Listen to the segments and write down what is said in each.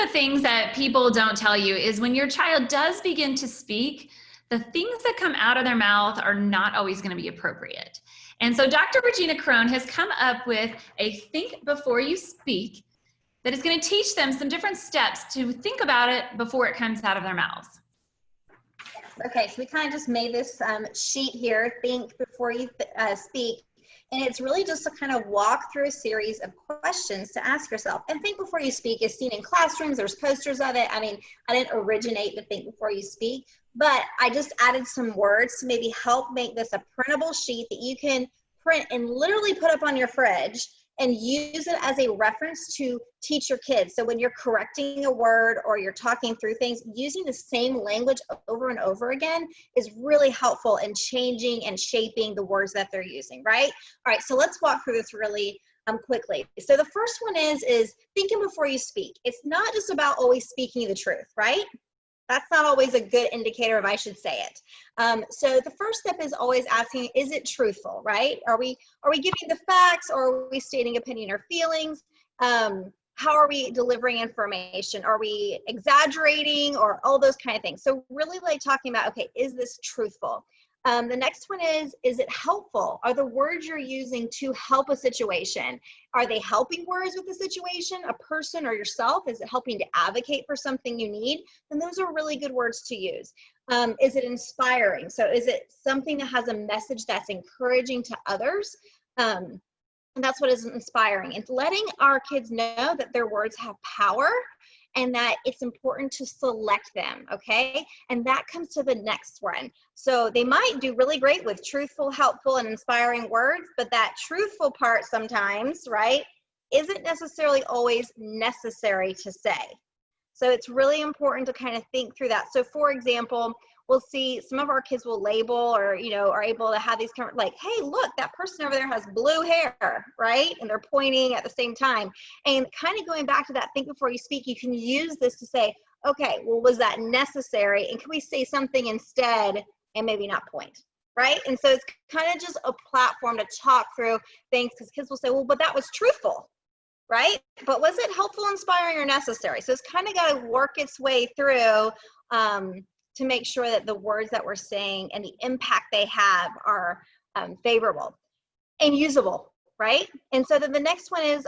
the things that people don't tell you is when your child does begin to speak, the things that come out of their mouth are not always going to be appropriate. And so Dr. Regina Crone has come up with a think before you speak that is going to teach them some different steps to think about it before it comes out of their mouths. Okay, so we kind of just made this sheet here, think before you speak. And it's really just to kind of walk through a series of questions to ask yourself. And think before you speak is seen in classrooms. There's posters of it. I mean, I didn't originate the think before you speak, but I just added some words to maybe help make this a printable sheet that you can print and literally put up on your fridge and use it as a reference to teach your kids. So when you're correcting a word or you're talking through things, using the same language over and over again is really helpful in changing and shaping the words that they're using, right? All right, so let's walk through this really quickly. So the first one is thinking before you speak. It's not just about always speaking the truth, right? That's not always a good indicator of I should say it. So the first step is always asking, is it truthful, right? Are we giving the facts, or are we stating opinion or feelings? How are we delivering information? Are we exaggerating, or all those kind of things? So really like talking about, okay, is this truthful? The next one is it helpful? Are the words you're using to help a situation? Are they helping words with the situation, a person, or yourself? Is it helping to advocate for something you need? Then those are really good words to use. Is it inspiring? So is it something that has a message that's encouraging to others? And that's what is inspiring. And letting our kids know that their words have power and that it's important to select them, okay? And that comes to the next one. So they might do really great with truthful, helpful, and inspiring words, but that truthful part sometimes, right, isn't necessarily always necessary to say. So it's really important to kind of think through that. So for example, we'll see some of our kids will label or, you know, are able to have these kind of like, hey, look, that person over there has blue hair, right? And they're pointing at the same time. And kind of going back to that think before you speak, you can use this to say, okay, well, was that necessary? And can we say something instead and maybe not point, right? And so it's kind of just a platform to talk through things, because kids will say, well, but that was truthful, right? But was it helpful, inspiring, or necessary? So it's kind of got to work its way through to make sure that the words that we're saying and the impact they have are favorable and usable, right? And so then the next one is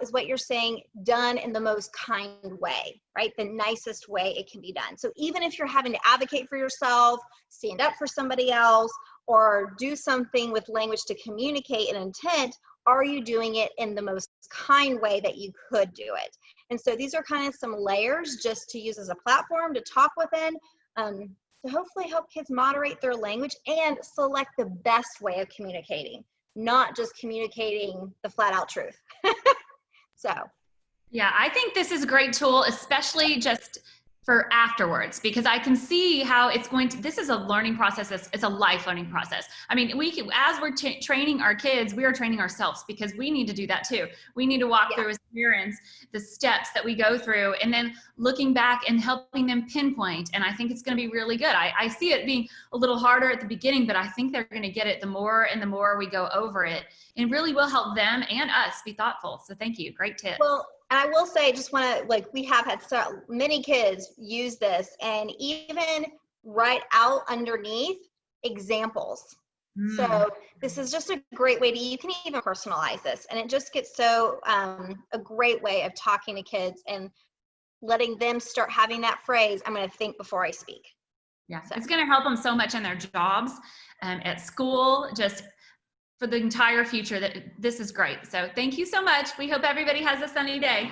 what you're saying done in the most kind way, right? The nicest way it can be done. So even if you're having to advocate for yourself, stand up for somebody else, or do something with language to communicate an intent, are you doing it in the most kind way that you could do it? And so these are kind of some layers just to use as a platform to talk within, to hopefully help kids moderate their language and select the best way of communicating, not just communicating the flat out truth. So. Yeah, I think this is a great tool, especially just for afterwards, because I can see how it's going to, this is a learning process. It's a life learning process. I mean, we can, as we're training our kids, we are training ourselves, because we need to do that too. We need to walk through as parents the steps that we go through, and then looking back and helping them pinpoint. And I think it's going to be really good. I see it being a little harder at the beginning, but I think they're going to get it the more and the more we go over it, and really will help them and us be thoughtful. So thank you. Great tips. Well, and I will say, just want to, like, we have had so many kids use this and even write out underneath examples. So this is just a great way to, you can even personalize this, and it just gets so a great way of talking to kids and letting them start having that phrase, I'm going to think before I speak. Yeah, so it's going to help them so much in their jobs, at school, just for the entire future. That this is great. So thank you so much. We hope everybody has a sunny day.